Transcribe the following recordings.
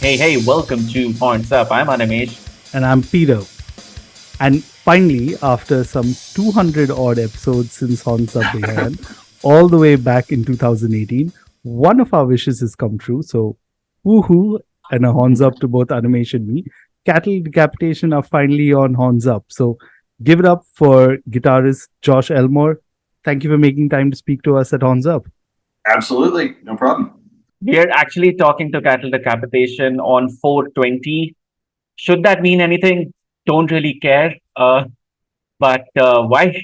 Hey, welcome to Horns Up. I'm Animesh. And I'm Peter. And finally, after some 200 odd episodes since Horns Up began, all the way back in 2018, one of our wishes has come true. So, woohoo, and a horns up to both Animesh and me. Cattle Decapitation are finally on Horns Up. So, give it up for guitarist Josh Elmore. Thank you for making time to speak to us at Horns Up. Absolutely, no problem. We're actually talking to Cattle Decapitation on 420. Should that mean anything? Don't really care. But why?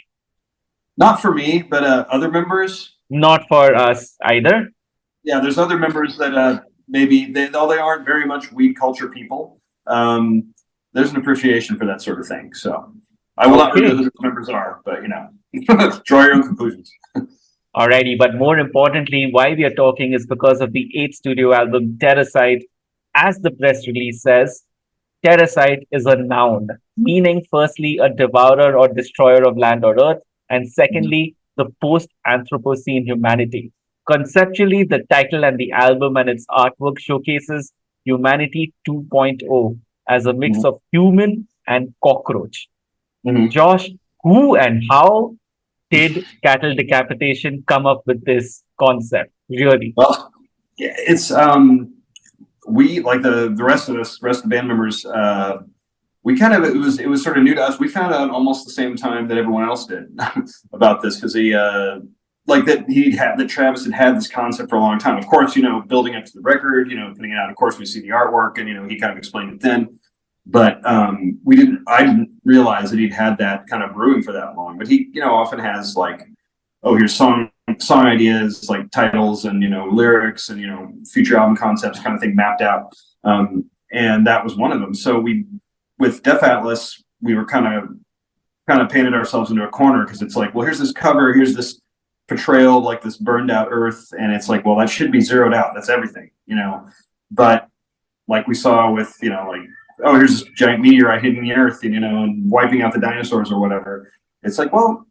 Not for me, but other members. Not for us either. Yeah, there's other members that maybe though they aren't very much weed culture people. There's an appreciation for that sort of thing. So I will not reveal who the members are, but draw your own conclusions. Alrighty, but more importantly, why we are talking is because of the eighth studio album, Terrasite. As the press release says, Terrasite is a noun, meaning firstly a devourer or destroyer of land or earth, and secondly, the post-Anthropocene humanity. Conceptually, the title and the album and its artwork showcases humanity 2.0 as a mix of human and cockroach. Josh, who and how did Cattle Decapitation come up with this concept? Really? Well, it's we like the rest of the band members. We kind of it was sort of new to us. We found out almost the same time that everyone else did about this because he that Travis had this concept for a long time. Of course, building up to the record, putting it out. Of course, we see the artwork, and he kind of explained it then. But I didn't realize that he'd had that kind of brewing for that long. But he, often has here's song ideas, like titles and lyrics and future album concepts, kind of thing mapped out. And that was one of them. So with Death Atlas, we were kind of painted ourselves into a corner because it's like, well, here's this cover, here's this portrayal, like this burned out Earth, and it's like, well, that should be zeroed out. That's everything, But like we saw with here's this giant meteorite hitting the Earth, and wiping out the dinosaurs or whatever. It's like, well,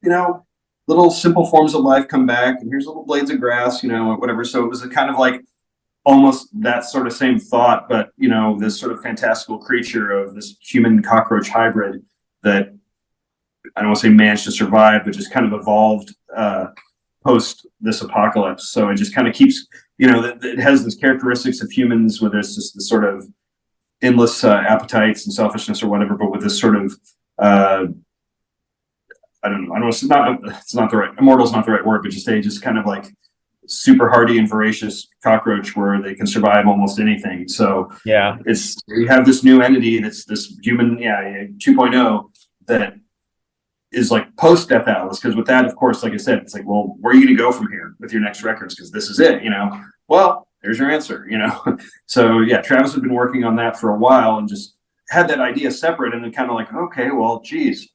little simple forms of life come back, and here's little blades of grass, whatever. So it was a kind of like almost that sort of same thought, but this sort of fantastical creature of this human cockroach hybrid that I don't want to say managed to survive, but just kind of evolved post this apocalypse. So it just kind of keeps, it has these characteristics of humans where there's just this sort of endless appetites and selfishness or whatever, but with this sort of I don't know. It's not the right, immortal is not the right word, but just kind of like super hardy and voracious cockroach where they can survive almost anything. So yeah, we have this new entity that's this human 2.0 that is like post Death Atlas, because with that, of course, like I said, it's like, well, where are you going to go from here with your next records? Because this is it, Well, there's your answer, So yeah, Travis had been working on that for a while and just had that idea separate, and then kind of like, okay, well, geez,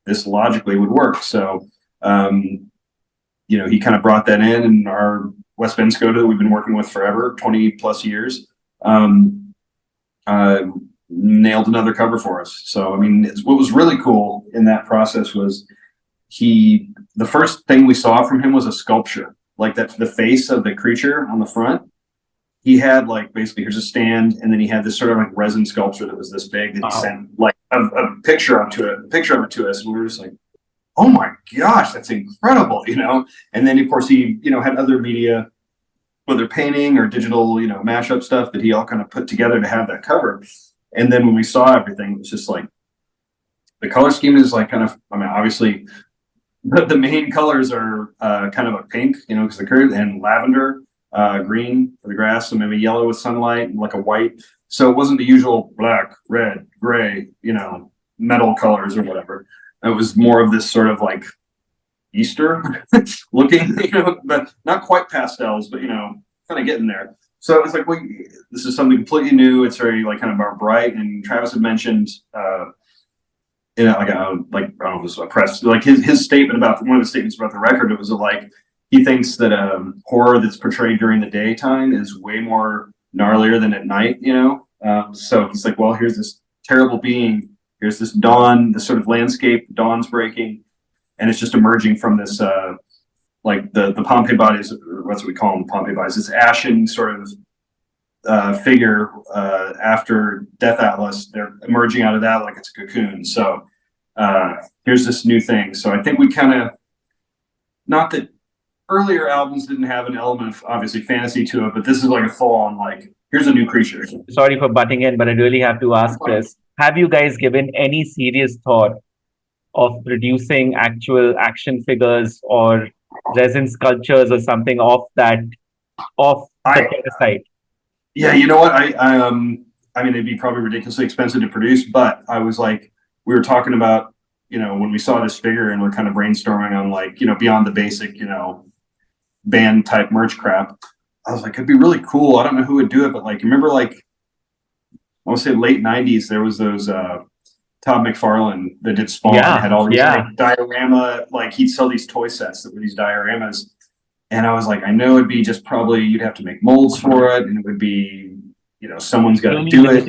this logically would work. So, he kind of brought that in, and our West Bend Skoda that we've been working with forever, 20 plus years, nailed another cover for us. So, what was really cool in that process was the first thing we saw from him was a sculpture, like that, the face of the creature on the front. He had basically, here's a stand, and then he had this sort of like resin sculpture that was this big that he sent a picture of it to us, and we were just like, oh my gosh, that's incredible, And then of course he, had other media, whether painting or digital, mashup stuff that he all kind of put together to have that cover. And then when we saw everything, it was just like the color scheme is like kind of, obviously the main colors are kind of a pink, because the curve, and lavender. Green for the grass, and maybe yellow with sunlight, and like a white. So it wasn't the usual black, red, gray, metal colors or whatever. It was more of this sort of like Easter looking, but not quite pastels, but kind of getting there. So it's like, well, this is something completely new. It's very kind of more bright. And Travis had mentioned, I don't know if it was a press, his statement about one of the statements about the record. It was he thinks that horror that's portrayed during the daytime is way more gnarlier than at night, So he's like, well, here's this terrible being. Here's this dawn, this sort of landscape, dawn's breaking, and it's just emerging from this, the Pompeii bodies. What's what we call them, Pompeii bodies. This ashen sort of figure after Death Atlas. They're emerging out of that like it's a cocoon. So here's this new thing. So I think we kind of, not that earlier albums didn't have an element of obviously fantasy to it, but this is like a full on like, here's a new creature. Sorry for butting in, but I really have to ask this. Have you guys given any serious thought of producing actual action figures or resin sculptures or something of the Terrasite? Yeah, you know what? I mean, it'd be probably ridiculously expensive to produce, but I was like, we were talking about, when we saw this figure and we're kind of brainstorming on like, beyond the basic, band type merch crap. I was like, it'd be really cool. I don't know who would do it, but like, remember like, I want to say late 90s, there was those Todd McFarlane that did Spawn, had all these like diorama, like he'd sell these toy sets that were these dioramas. And I was like, I know it'd be just probably, you'd have to make molds for it, and it would be, someone's got to do it.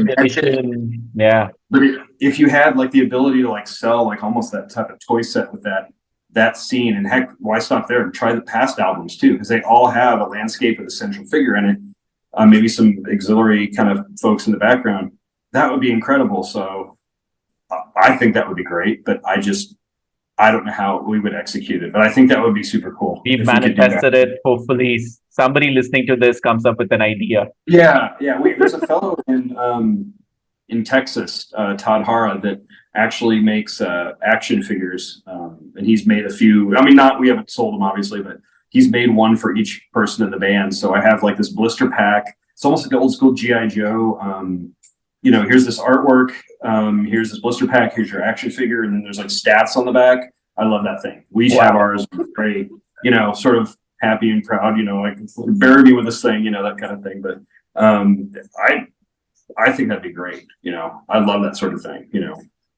Yeah. But if you had like the ability to like sell like almost that type of toy set with that scene, and heck, why stop there and try the past albums too? Because they all have a landscape with a central figure in it. Maybe some auxiliary kind of folks in the background. That would be incredible. So I think that would be great, but I don't know how we would execute it, but I think that would be super cool. We've manifested it. Hopefully somebody listening to this comes up with an idea. Yeah. There's a fellow in Texas, Todd Hara, that actually makes action figures, and he's made a few. I mean, we haven't sold them obviously, but he's made one for each person in the band. So I have like this blister pack. It's almost like the old school GI Joe. Here's this artwork. Here's this blister pack. Here's your action figure, and then there's like stats on the back. I love that thing. We each have ours. Very, sort of happy and proud. Like bury me with this thing. That kind of thing. But I think that'd be great. I love that sort of thing.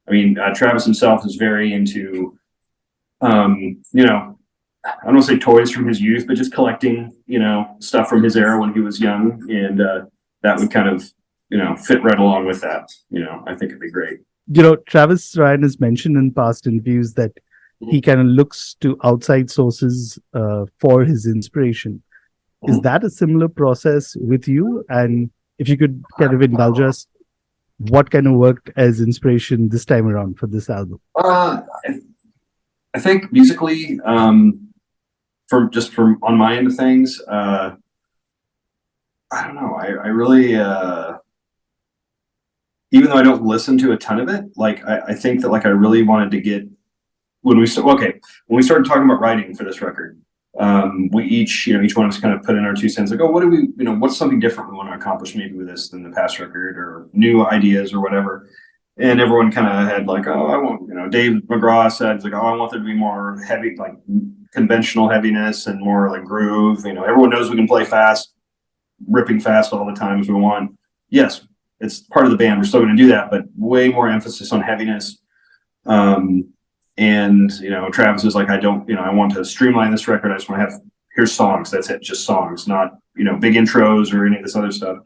I mean, Travis himself is very into, I don't want to say toys from his youth, but just collecting, stuff from his era when he was young, and that would kind of, fit right along with that. I think it'd be great. Travis Ryan has mentioned in past interviews that he kind of looks to outside sources for his inspiration. Is that a similar process with you? And if you could kind of indulge us, what kind of worked as inspiration this time around for this album? I think musically, from on my end of things, I don't know. I really, even though I don't listen to a ton of it, like I think that like I really wanted to get when we started talking about writing for this record, we each one of us kind of put in our 2 cents, like, oh, what do we, what's something different we want to accomplish maybe with this than the past record, or new ideas or whatever. And everyone kind of had like, oh, I want, Dave McGraw said, like, oh, I want there to be more heavy, like conventional heaviness and more like groove. Everyone knows we can play fast, ripping fast all the time if we want. Yes, it's part of the band. We're still going to do that, but way more emphasis on heaviness. And Travis was like, I want to streamline this record. I just want to have, here's songs. That's it. Just songs, not, big intros or any of this other stuff.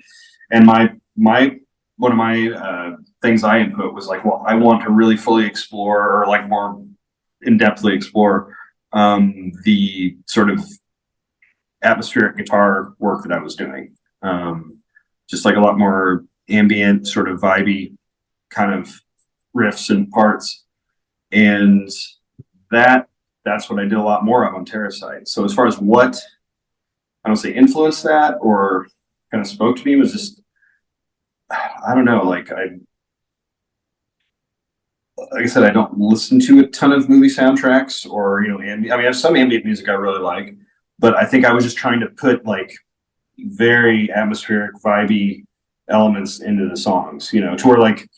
And one of my things I input was like, well, I want to really fully explore, or like more in-depthly explore the sort of atmospheric guitar work that I was doing. Just like a lot more ambient, sort of vibey kind of riffs and parts. And that's what I did a lot more of on Terrasite. So as far as what, I don't say influenced that or kind of spoke to me, was just, I don't know, like I said, I don't listen to a ton of movie soundtracks or, I have some ambient music I really like, but I think I was just trying to put like very atmospheric, vibey elements into the songs, to where like,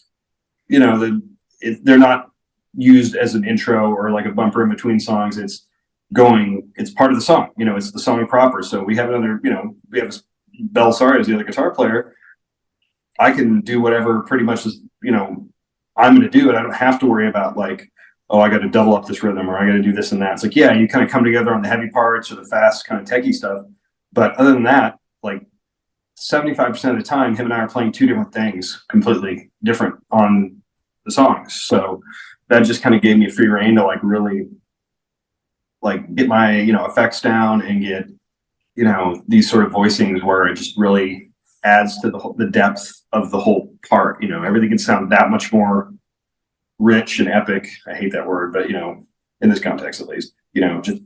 they're not used as an intro or like a bumper in between songs. It's part of the song, it's the song proper. So we have we have Belisari as the other guitar player. I can do whatever pretty much is, I'm going to do it. I don't have to worry about like, oh, I got to double up this rhythm or I got to do this and that. It's like, yeah, you kind of come together on the heavy parts or the fast kind of techie stuff. But other than that, like 75% of the time, him and I are playing two different things completely different on the songs. So that just kind of gave me a free rein to like really like get my, effects down and get, these sort of voicings where it just really adds to the depth of the whole part. You know, everything can sound that much more rich and epic. I hate that word, but you know, in this context at least, you know, just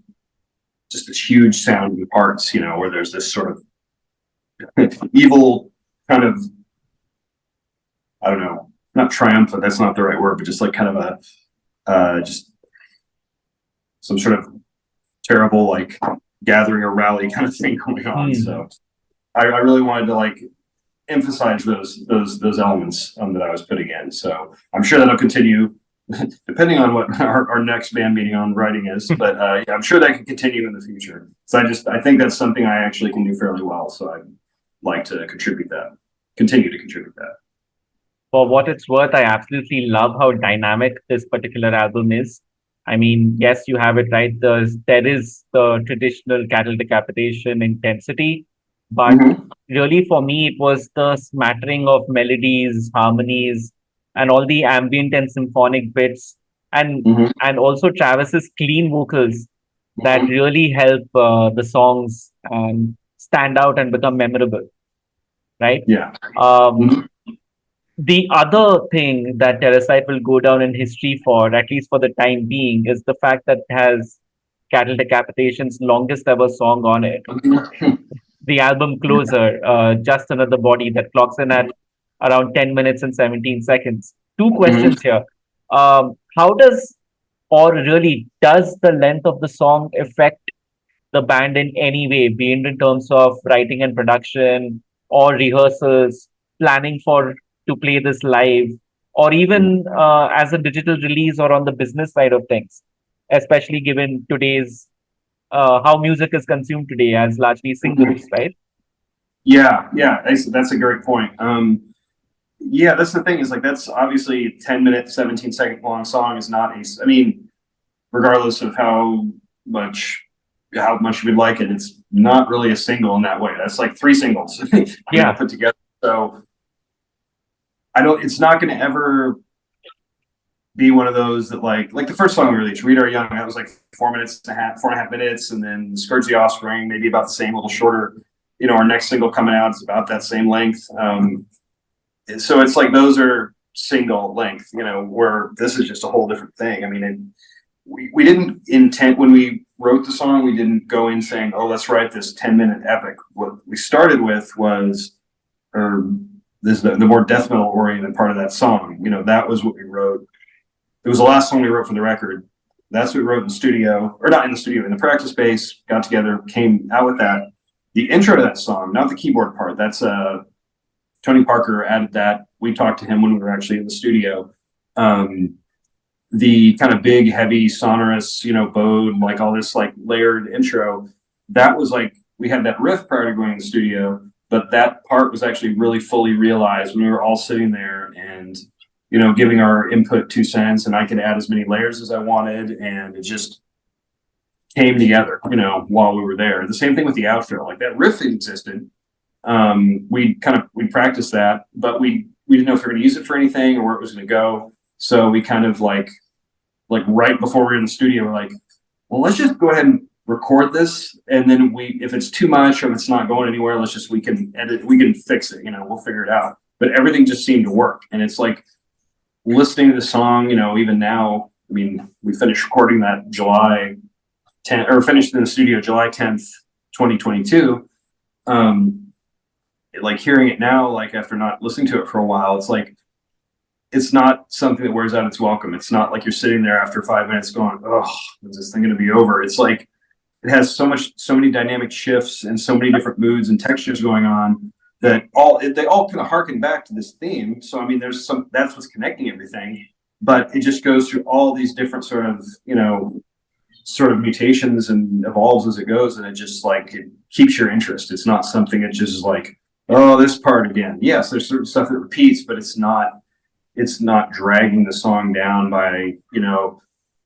this huge sound in parts, you know, where there's this sort of evil kind of, I don't know, not triumphant, that's not the right word, but just like kind of a just some sort of terrible like gathering or rally kind of thing going on. So I really wanted to like emphasize those elements that I was putting in. So I'm sure that'll continue depending on what our next band meeting on writing is, but yeah, I'm sure that can continue in the future. So I think that's something I actually can do fairly well. So I'd like to continue to contribute that. For what it's worth, I absolutely love how dynamic this particular album is. I mean, yes, you have it right. There is the traditional cattle decapitation intensity, but really for me, it was the smattering of melodies, harmonies, and all the ambient and symphonic bits, and also Travis's clean vocals that really help the songs stand out and become memorable, right? Yeah. The other thing that Terrasite will go down in history for, at least for the time being, is the fact that it has Cattle Decapitation's longest ever song on it. The album Closer, Just Another Body, that clocks in at around 10 minutes and 17 seconds. Two questions here. How does, or really, does the length of the song affect the band in any way, be it in terms of writing and production or rehearsals, planning for to play this live, or even as a digital release or on the business side of things, especially given today's how music is consumed today as largely singles, right? Yeah, that's a great point. Yeah, that's the thing is like that's obviously 10-minute, 17-second long song is not I mean, regardless of how much you would like it, it's not really a single in that way. That's like 3 singles put together. So it's not going to ever be one of those that like the first song we released, Read Our Young, that was like 4.5 minutes, and then Scourge the Offspring, maybe about the same, a little shorter. You know, our next single coming out is about that same length. So it's like those are single length, you know, where this is just a whole different thing. I mean, we didn't intend when we wrote the song, we didn't go in saying, oh, let's write this 10-minute epic. What we started with was, the more death metal oriented part of that song. You know, that was what we wrote. It was the last song we wrote for the record. That's what we wrote in the studio, or not in the studio, in the practice space, got together, came out with that. The intro to that song, not the keyboard part, that's Tony Parker added that. We talked to him when we were actually in the studio. The kind of big, heavy, sonorous, you know, bowed, like all this like layered intro, that was like, we had that riff prior to going in the studio, but that part was actually really fully realized when we were all sitting there and, you know, giving our input 2 cents, and I could add as many layers as I wanted, and it just came together, you know, while we were there. The same thing with the outro, like that riff existed. We practiced that, but we didn't know if we were going to use it for anything or where it was going to go. So we kind of like right before we were in the studio, we're like, well, let's just go ahead and record this. And then if it's too much or if it's not going anywhere, we can edit, we can fix it, you know, we'll figure it out. But everything just seemed to work. And it's like listening to the song, you know, even now, I mean, we finished recording that July 10th, or finished in the studio July 10th, 2022. Like hearing it now, like after not listening to it for a while, it's like, it's not something that wears out its welcome. It's not like you're sitting there after 5 minutes going, oh, is this thing going to be over? It's like, it has so many dynamic shifts and so many different moods and textures going on that they all kind of harken back to this theme. So, I mean, that's what's connecting everything, but it just goes through all these different sort of mutations and evolves as it goes. And it just like, it keeps your interest. It's not something that just is like, oh, this part again. Yes, there's certain stuff that repeats, but it's not dragging the song down by, you know,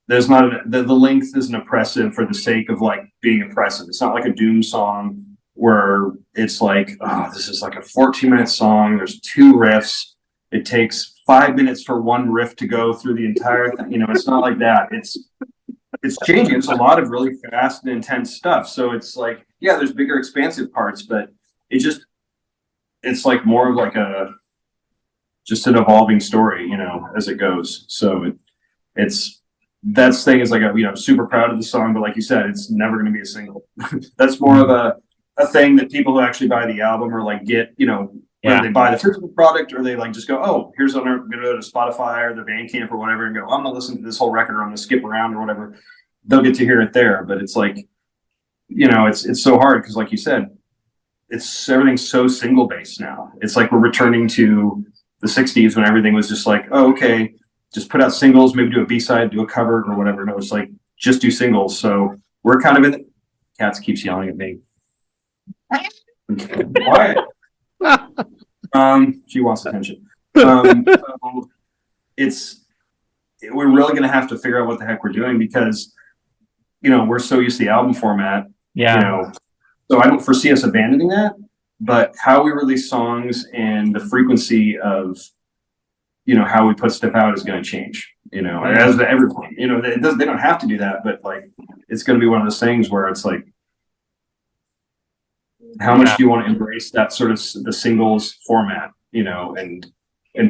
there's not the length isn't oppressive for the sake of like being oppressive. It's not like a doom song where it's like, oh, this is like a 14-minute song. There's 2 riffs. It takes 5 minutes for one riff to go through the entire thing. You know, it's not like that. It's changing. It's a lot of really fast and intense stuff. So it's like, yeah, there's bigger expansive parts, but it just, it's like more of like just an evolving story, as it goes. So it's that's thing is like I'm super proud of the song, but like you said, it's never going to be a single. That's more of a thing that people who actually buy the album or like get, whether they buy the physical product or they like just go, oh, here's on going to go to Spotify or the Bandcamp or whatever and go, I'm gonna listen to this whole record or I'm gonna skip around or whatever. They'll get to hear it there, but it's like, it's so hard because like you said, everything's so single based now. It's like we're returning to the 60s when everything was just like, oh, okay, just put out singles, maybe do a B-side, do a cover or whatever. No, it's like just do singles. So we're kind of in the cats keeps yelling at me. Quiet. She wants attention. So we're really gonna have to figure out what the heck we're doing because we're so used to the album format. So I don't foresee us abandoning that, but how we release songs and the frequency of, how we put stuff out is going to change, as everyone, they don't have to do that, but like, it's going to be one of those things where it's like, how much do you want to embrace that sort of the singles format, and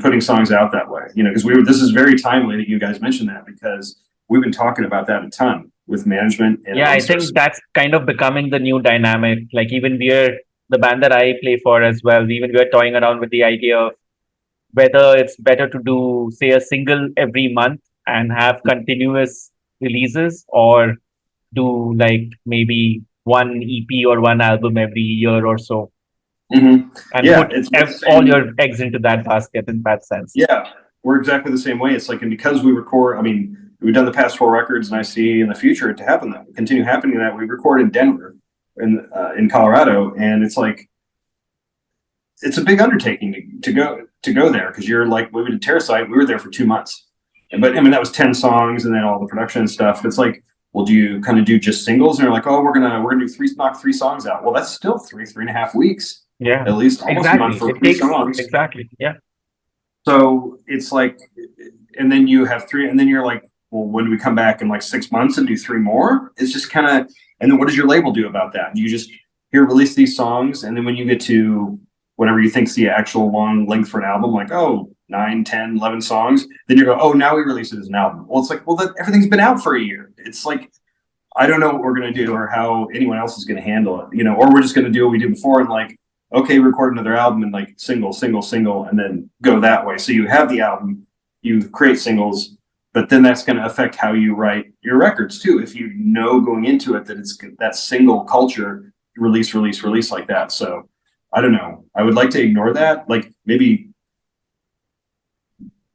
putting songs out that way, because this is very timely that you guys mentioned that because we've been talking about that a ton with management. And I think that's kind of becoming the new dynamic. Like even we're the band that I play for as well. Even we're toying around with the idea of whether it's better to do, say, a single every month and have continuous releases, or do like maybe one EP or one album every year or so, and put all your eggs into that basket in that sense. Yeah, we're exactly the same way. It's like, and because we record, we've done the past 4 records, and I see in the future it to continue happening that we record in Denver, in Colorado, and it's like it's a big undertaking to go there because you're like we did Terrasite, we were there for 2 months, but that was 10 songs and then all the production and stuff. It's like, well, do you kind of do just singles? And you're like, oh, we're gonna knock 3 songs out. Well, that's still 3.5 weeks. Yeah, at least almost a month for 3 songs. Exactly. Yeah. So it's like, and then you have 3, and then you're like, well, when do we come back in like 6 months and do 3 more? It's just kind of, and then what does your label do about that? Do you just release these songs, and then when you get to whatever you think's the actual long length for an album, like 9, 10, 11 songs, then you go, oh, now we release it as an album. Well, it's like, well, everything's been out for a year. It's like, I don't know what we're gonna do or how anyone else is gonna handle it, or we're just gonna do what we did before and like, okay, record another album and like single, and then go that way. So you have the album, you create singles, but then that's going to affect how you write your records too. If you know going into it that it's that single culture, release like that. So I don't know. I would like to ignore that. Like maybe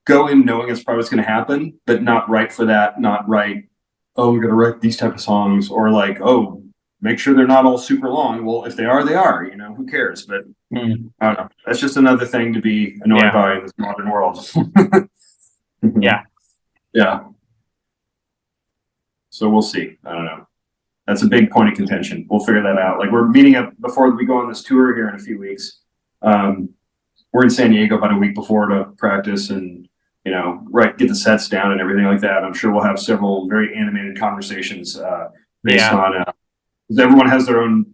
go in knowing it's probably what's going to happen, but not write for that. Not write, oh, we're going to write these type of songs, or like, oh, make sure they're not all super long. Well, if they are, they are. Who cares? But I don't know. That's just another thing to be annoyed by in this modern world. Yeah. So we'll see. I don't know. That's a big point of contention. We'll figure that out. Like we're meeting up before we go on this tour here in a few weeks. We're in San Diego about a week before to practice and get the sets down and everything like that. I'm sure we'll have several very animated conversations based on. Because everyone has their own.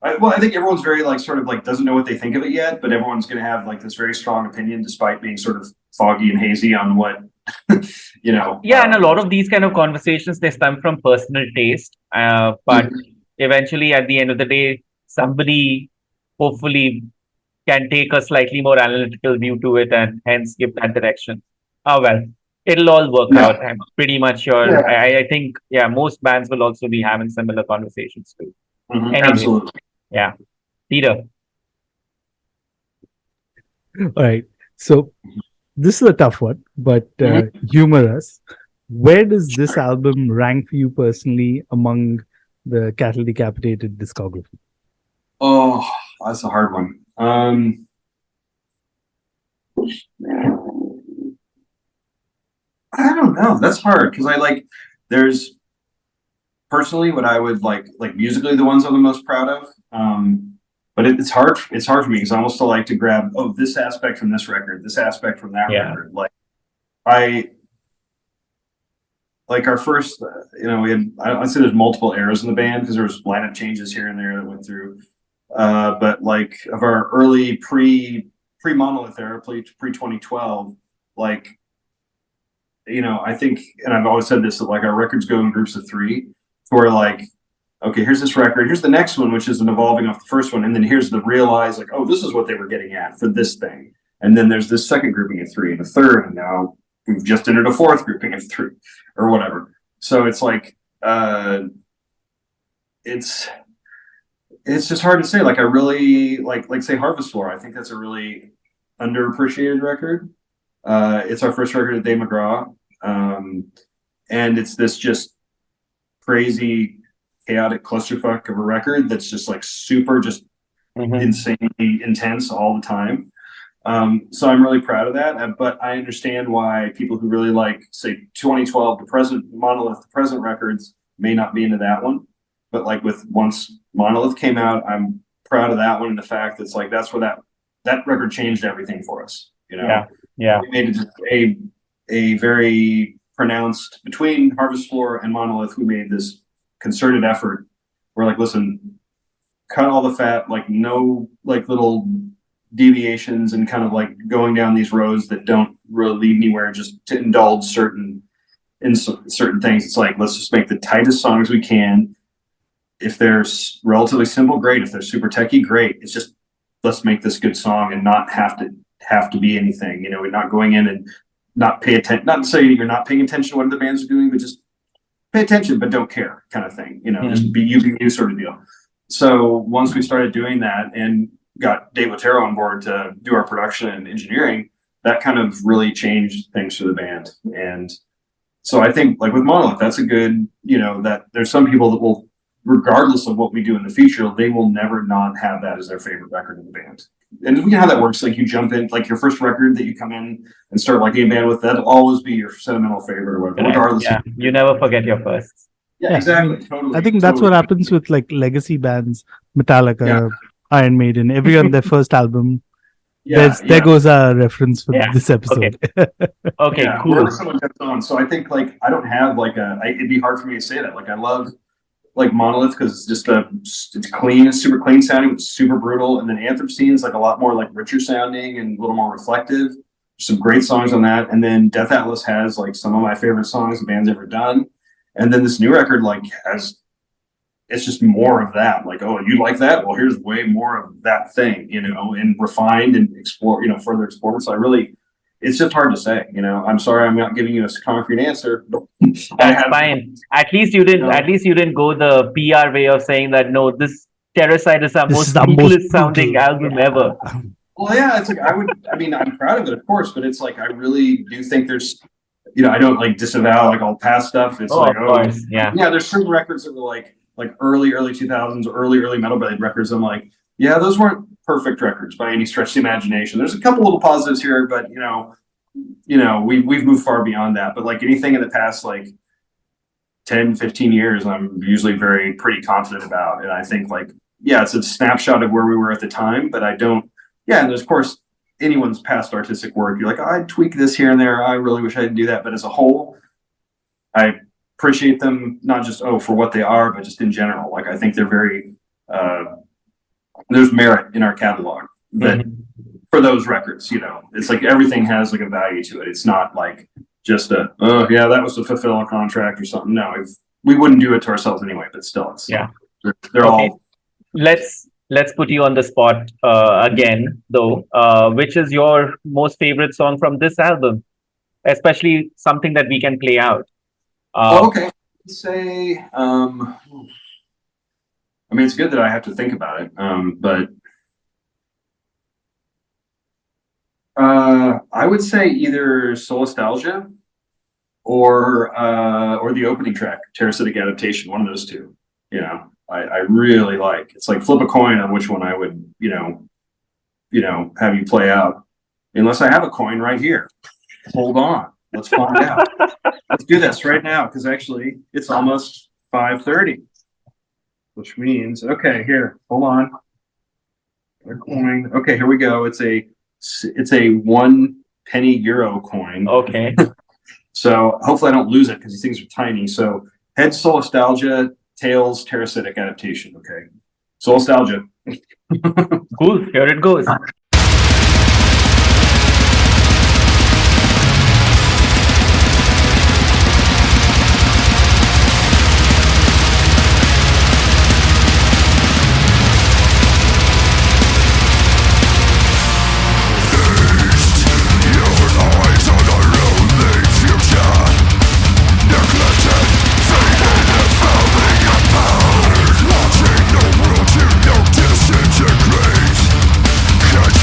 I think everyone's very doesn't know what they think of it yet, but everyone's going to have like this very strong opinion, despite being sort of foggy and hazy on what and a lot of these kind of conversations, they stem from personal taste, but eventually at the end of the day, somebody hopefully can take a slightly more analytical view to it and hence give that direction. It'll all work out. I'm pretty much sure. I think most bands will also be having similar conversations too. Anyway, absolutely. Yeah, Peter. All right, so this is a tough one, but humorous. Where does this album rank for you personally among the Cattle Decapitated discography? Oh, that's a hard one. I don't know. That's hard because there's personally what I would like musically the ones I'm the most proud of. But it's hard. It's hard for me because I almost still like to grab this aspect from this record, this aspect from that record. Like our first, we had I'd say there's multiple eras in the band because there was lineup changes here and there that went through. But like of our early pre Monolith era, pre 2012, like, I think, and I've always said this, that like our records go in groups of three, where like, okay, here's this record, here's the next one, which is an evolving off the first one, and then here's the realize, like, oh, this is what they were getting at for this thing. And then there's this second grouping of three and a third, and now we've just entered a fourth grouping of three or whatever. So it's like, it's just hard to say. Like I really like say Harvest Floor. I think that's a really underappreciated record. It's our first record at Dave McGraw, and it's this just crazy, chaotic clusterfuck of a record that's just like super, just insanely intense all the time. So I'm really proud of that. But I understand why people who really like, say, 2012, the present Monolith, the present records may not be into that one. But like with once Monolith came out, I'm proud of that one, and the fact that's like that's where that record changed everything for us. Yeah. We made it just a very pronounced between Harvest Floor and Monolith. We made this concerted effort. We're like, listen, cut all the fat, like no like little deviations, and kind of like going down these roads that don't really lead anywhere, just to indulge certain things. It's like, let's just make the tightest songs we can. If they're relatively simple, great. If they're super techy, great. It's just, let's make this good song and not have to be anything. We're not going in and not pay attention. Not to say you're not paying attention to what the bands are doing, but just pay attention, but don't care, kind of thing. Just be you sort of deal. So once we started doing that and got Dave Otero on board to do our production and engineering, that kind of really changed things for the band. And so I think like with Monolith, that's a good, that there's some people that will, regardless of what we do in the future, they will never not have that as their favorite record in the band. And you know how that works. Like you jump in, like your first record that you come in and start liking a band with, that'll always be your sentimental favorite or whatever, regardless. Yeah, you never forget your first. Yeah, exactly. Totally. I think that's what happens with like legacy bands, Metallica, Iron Maiden, everyone, their first album. There goes our reference for this episode. Okay, cool. Wherever someone gets on. So I think like I don't have like it'd be hard for me to say that. Like I love like Monolith because it's just it's clean, it's super clean sounding, it's super brutal. And then Anthropocene like a lot more like richer sounding and a little more reflective. There's some great songs on that. And then Death Atlas has like some of my favorite songs the band's ever done. And then this new record like it's just more of that. Like, oh, you like that? Well, here's way more of that thing, and refined and explore, further explored. So it's just hard to say, I'm sorry, I'm not giving you a concrete answer. That's fine. At least you didn't go the PR way of saying that, no, this Terrasite is our most ruthless sounding album ever. Well, yeah, it's like, I'm proud of it, of course, but it's like, I really do think there's, I don't like disavow like all past stuff. It's there's certain records that were like early 2000s, early metal band records. I'm like, yeah, those weren't perfect records by any stretch of the imagination. There's a couple little positives here, but we've moved far beyond that. But like anything in the past like 10, 15 years, I'm usually pretty confident about. And I think like, it's a snapshot of where we were at the time, but I don't, and there's of course anyone's past artistic work. You're like, I'd tweak this here and there. I really wish I didn't do that. But as a whole, I appreciate them not just for what they are, but just in general. Like I think they're very there's merit in our catalog that for those records, it's like everything has like a value to it. It's not like just that was to fulfill a contract or something. No, we wouldn't do it to ourselves anyway. But still, it's they're all. Let's put you on the spot again, though. Which is your most favorite song from this album, especially something that we can play out? Okay. Say, it's good that I have to think about it, but I would say either Solastalgia or the opening track, Terrasite Adaptation, one of those two. I really like. It's like flip a coin on which one I would, have you play out. Unless I have a coin right here. Hold on. Let's find out. Let's do this right now because actually it's almost 5:30, which means here. Hold on. A coin. Okay, here we go. It's a 1 penny euro coin. Okay. So hopefully I don't lose it because these things are tiny. So heads Solastalgia, tails Terrasite Adaptation. Okay. Solastalgia. Cool. Here it goes. Disintegrate. Catch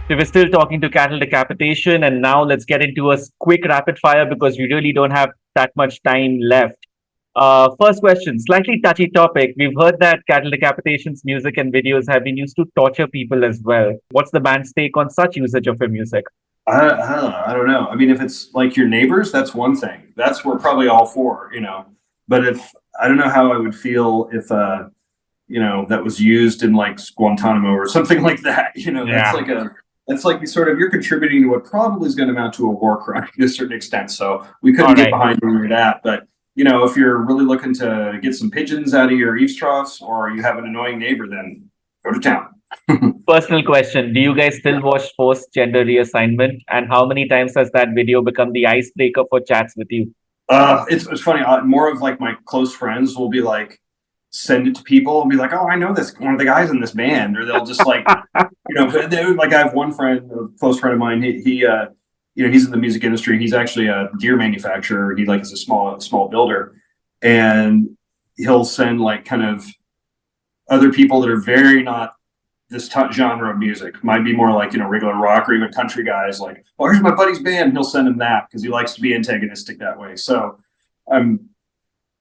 So we're still talking to Cattle Decapitation, and now let's get into a quick rapid fire because we really don't have that much time left. First question, slightly touchy topic. We've heard that Cattle Decapitation's music and videos have been used to torture people as well. What's the band's take on such usage of your music? I don't know. I mean, if it's like your neighbors, that's one thing. That's we're probably all for, you know. But if I don't know how I would feel if you know, that was used in like Guantanamo or something like that. You know, that's like the sort of you're contributing to what probably is going to amount to a war crime to a certain extent. So we couldn't get behind where you're at. But you know, if you're really looking to get some pigeons out of your eaves troughs or you have an annoying neighbor, then go to town. Personal question. Do you guys still watch Forced Gender Reassignment? And how many times has that video become the icebreaker for chats with you? It's funny. More of like my close friends will be like, send it to people and be like, oh, I know this one of the guys in this band, or they'll just like, you know, like I have one friend, a close friend of mine. He you know, he's in the music industry. He's actually a gear manufacturer. He like is a small builder, and he'll send like kind of other people that are very not this genre of music. Might be more like, you know, regular rock or even country guys. Like, oh, here's my buddy's band. He'll send him that because he likes to be antagonistic that way. So,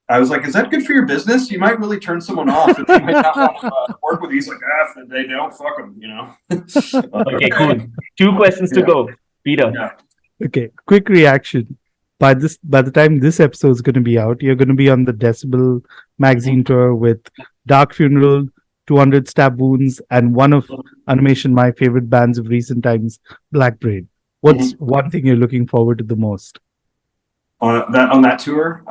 I was like, is that good for your business? You might really turn someone off if they might not want to work with you. He's like, if they don't, fuck them, you know? Okay, cool. 2 questions to go. Peter. Yeah. Okay, quick reaction. By the time this episode is going to be out, you're going to be on the Decibel magazine tour with Dark Funeral, 200 Stab Wounds, and one of Animation, my favorite bands of recent times, Black Braid. What's one thing you're looking forward to the most? On that tour?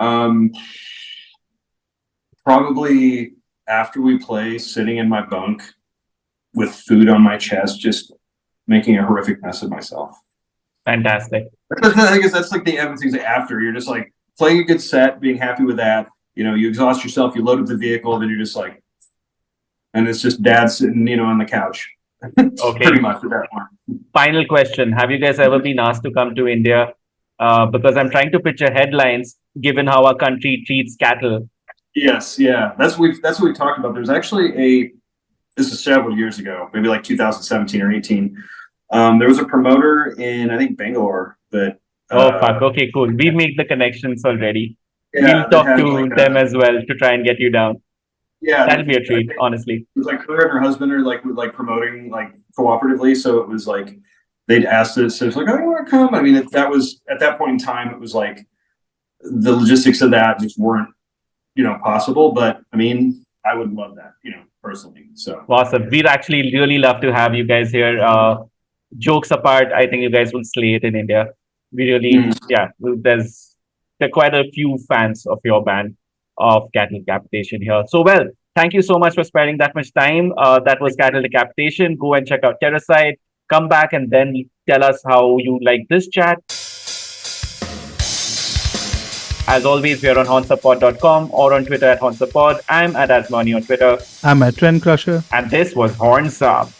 Probably after we play, sitting in my bunk with food on my chest, just making a horrific mess of myself. Fantastic. I guess that's like the things after. You're just like playing a good set, being happy with that. You know, you exhaust yourself, you load up the vehicle, then you're just like, and it's just dad sitting, you know, on the couch. Okay. Pretty much at that point. Final question. Have you guys ever been asked to come to India? Because I'm trying to picture headlines given how our country treats cattle. Yes, yeah. That's what we talked about. There's actually this is several years ago, maybe like 2017 or 18. There was a promoter in, I think, Bangalore that fuck. Okay, cool. We make the connections already. Yeah, we'll talk to them as well to try and get you down. Yeah. That'll be a treat, honestly. It was like her and her husband are like promoting like cooperatively. So it was like they'd asked us, so it's like, oh, you want to come? I mean, that was at that point in time, it was like the logistics of that just weren't, you know, possible. But I mean, I would love that, you know, personally. So awesome. We'd actually really love to have you guys here. Jokes apart, I think you guys will slay it in India. We really, there are quite a few fans of your band, of Cattle Decapitation here. So, well, thank you so much for sparing that much time. That was Cattle Decapitation. Go and check out Terrasite. Come back and then tell us how you like this chat. As always, we are on hornsupod.com or on Twitter at hornsupod. I'm at Asmani on Twitter. I'm at Trend Crusher. And this was Horns Up.